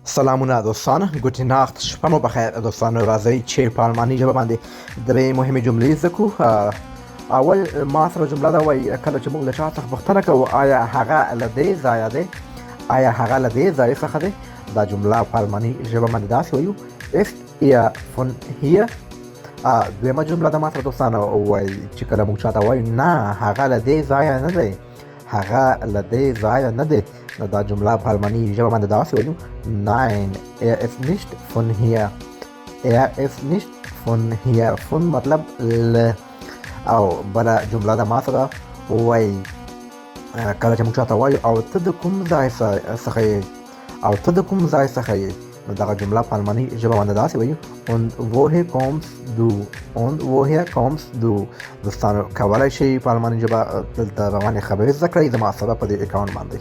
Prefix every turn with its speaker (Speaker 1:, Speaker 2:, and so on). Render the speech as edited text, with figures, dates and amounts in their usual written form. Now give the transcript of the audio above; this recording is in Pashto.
Speaker 1: سلامونه دوستان، گوتې ناخت، شپه مو بخیر دوستان. راځئ چې په الماني ژبه باندې درې مهمې جملې زده کړو. اول ما سره جمله دا وایي کله چې موږ له چا څخه پوښتنه کوو آیا هغه له دې ځایه دی، آیا هغه له دې ځای څخه دی، دا جمله په الماني ژبه باندې داسې وایو ist er von hier. دویمه جمله ده ما سره دوستان وایي چې کله موږ چاته وایو نه هغه له دې ځایه نه دی، هغه له دې ځایه نه دی، نو دا جمله په الماني ژبه باندې داسې وایو nein er ist nicht von hier. er ist nicht von hier. von مطلب له. او بله جمله ده ما سره وایي کله چې موږ چاته وایو او ته د کوم ځای څخه یې، او ته د کوم ځای څخه یې، نو دغه جمله په الماني ژبه باندې داسې وایو und woher kommst du. und woher kommst du. دوستانو کولی شئ په الماني ژبه دلته روانې خبرې زده کړئ زما سره په دې اکاونټ باندې.